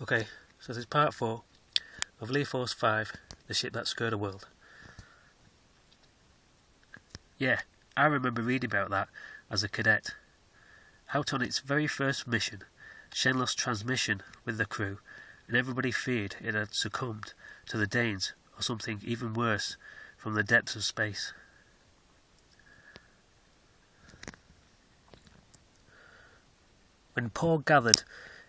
Okay, so this is part 4 of L.F.5, the ship that scared the world. Yeah, I remember reading about that as a cadet. Out on its very first mission, Shen lost transmission with the crew, and everybody feared it had succumbed to the Danes or something even worse from the depths of space. When Paul gathered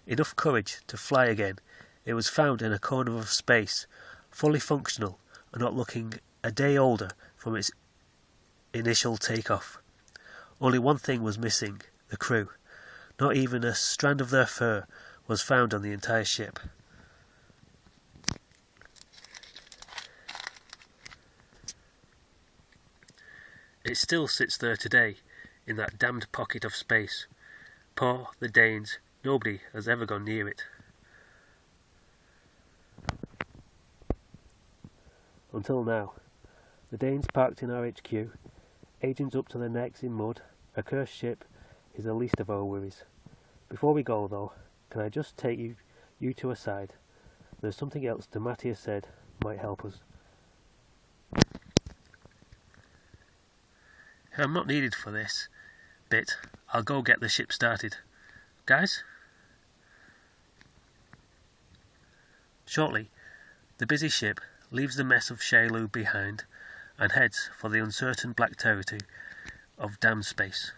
enough courage to fly again, it was found in a corner of space, fully functional and not looking a day older from its initial takeoff. Only one thing was missing, the crew. Not even a strand of their fur was found on the entire ship. It still sits there today, in that damned pocket of space. Paul, the Danes, nobody has ever gone near it. Until now. The Danes parked in our HQ, agents up to their necks in mud, a cursed ship is the least of our worries. Before we go though, can I just take you two aside? There's something else Matthias said might help us. I'm not needed for this bit. I'll go get the ship started. Guys? Shortly, the busy ship leaves the mess of Shailu behind and heads for the uncertain black territory of damned space.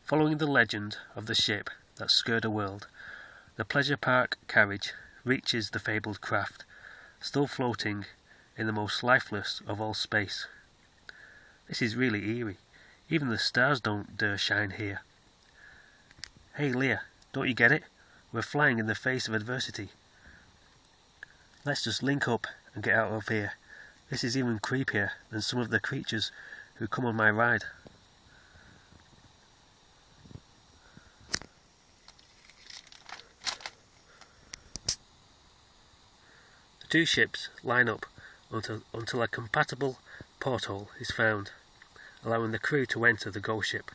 Following the legend of the ship that scared the world, the pleasure park carriage reaches the fabled craft, still floating in the most lifeless of all space. This is really eerie. Even the stars don't dare shine here. Hey Leah, don't you get it? We're flying in the face of adversity. Let's just link up and get out of here. This is even creepier than some of the creatures who come on my ride. The two ships line up until a compatible porthole is found, allowing the crew to enter the ghost ship.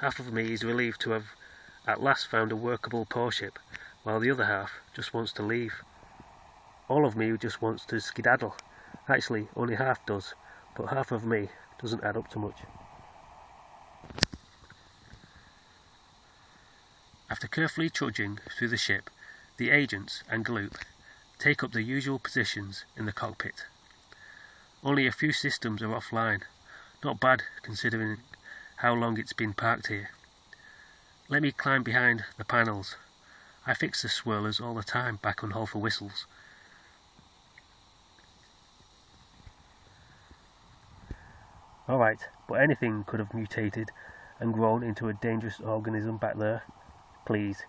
Half of me is relieved to have at last found a workable port ship, while the other half just wants to leave. All of me just wants to skedaddle. Actually, only half does, but half of me doesn't add up to much. After carefully trudging through the ship, the agents and Gloop take up the usual positions in the cockpit. Only a few systems are offline, not bad considering how long it's been parked here. Let me climb behind the panels. I fix the swirlers all the time back on Hall for Whistles. Alright, but anything could have mutated and grown into a dangerous organism back there. Please,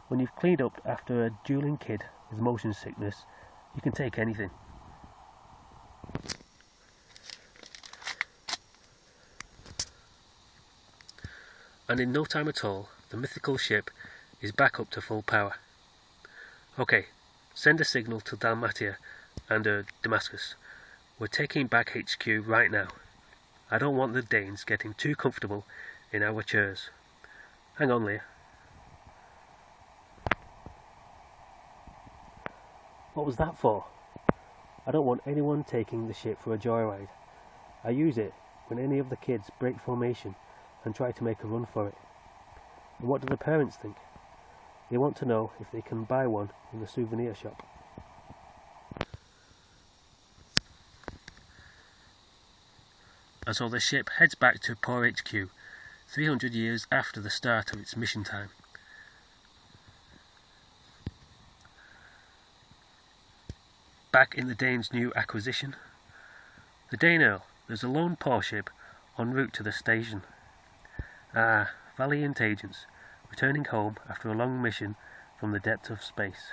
when you've cleaned up after a dueling kid with motion sickness, you can take anything. And in no time at all, the mythical ship is back up to full power. Okay, send a signal to Dalmatia and Damascus. We're taking back HQ right now. I don't want the Danes getting too comfortable in our chairs. Hang on, Leah. What was that for? I don't want anyone taking the ship for a joyride. I use it when any of the kids break formation and try to make a run for it. And what do the parents think? They want to know if they can buy one in the souvenir shop. And so the ship heads back to Poor HQ, 300 years after the start of its mission time. Back in the Danes' new acquisition, the Dane Earl, there's a lone Poor ship en route to the station. Ah, valiant agents, returning home after a long mission from the depths of space.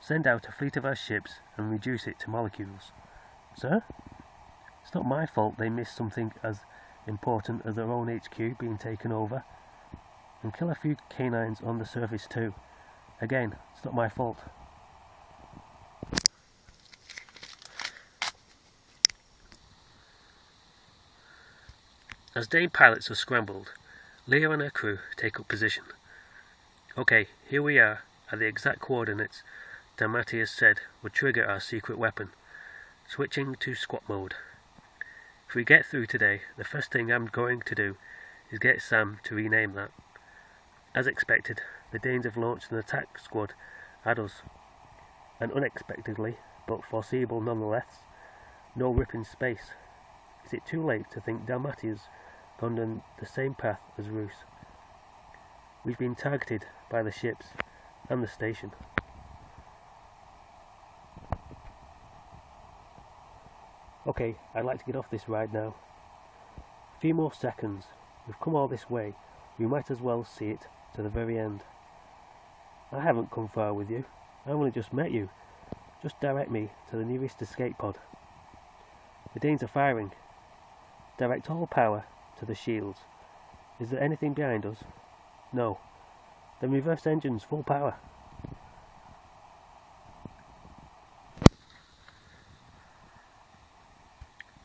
Send out a fleet of our ships and reduce it to molecules. Sir? It's not my fault they missed something as important as their own HQ being taken over. And kill a few canines on the surface too. Again, it's not my fault. As Dane pilots are scrambled, Leah and her crew take up position. Okay, here we are at the exact coordinates Damati has said would trigger our secret weapon. Switching to squat mode. If we get through today, the first thing I'm going to do is get Sam to rename that. As expected, the Danes have launched an attack squad at us, and unexpectedly, but foreseeable nonetheless, no rip in space. Is it too late to think Damati has gone down the same path as Roos? We've been targeted by the ships and the station. Okay, I'd like to get off this ride now. A few more seconds. We've come all this way. We might as well see it to the very end. I haven't come far with you. I only just met you. Just direct me to the nearest escape pod. The Danes are firing. Direct all power to the shields. Is there anything behind us? No. Then reverse engines full power.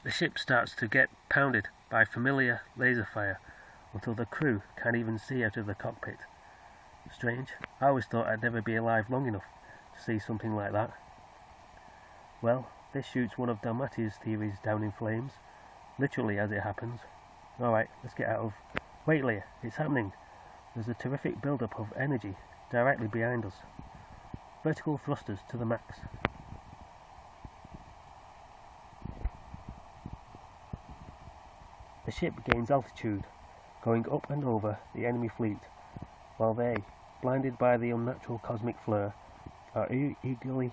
The ship starts to get pounded by familiar laser fire until the crew can't even see out of the cockpit. Strange. I always thought I'd never be alive long enough to see something like that. Well, this shoots one of Damati's theories down in flames, literally as it happens. Alright, let's get out of... Wait, Leah, it's happening. There's a terrific build-up of energy directly behind us. Vertical thrusters to the max. The ship gains altitude, going up and over the enemy fleet, while they, blinded by the unnatural cosmic flare, are eagerly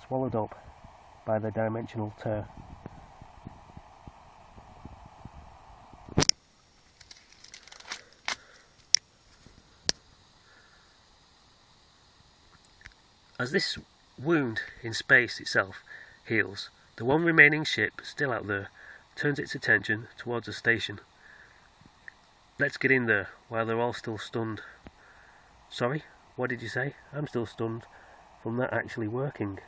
swallowed up by the dimensional tear. As this wound in space itself heals, the one remaining ship still out there turns its attention towards the station. Let's get in there while they're all still stunned. Sorry, what did you say? I'm still stunned from that actually working.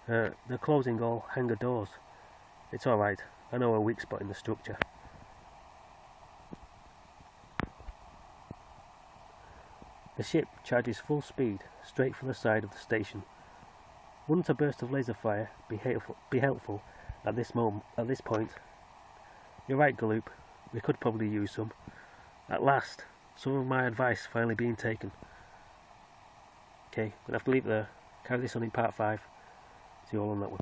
They're closing all hangar doors. It's alright, I know a weak spot in the structure. The ship charges full speed straight for the side of the station. Wouldn't a burst of laser fire be helpful at this point? You're right, Galoop. We could probably use some. At last, some of my advice finally being taken. Okay, we'll have to leave it there. Carry this on in part 5. See you all on that one.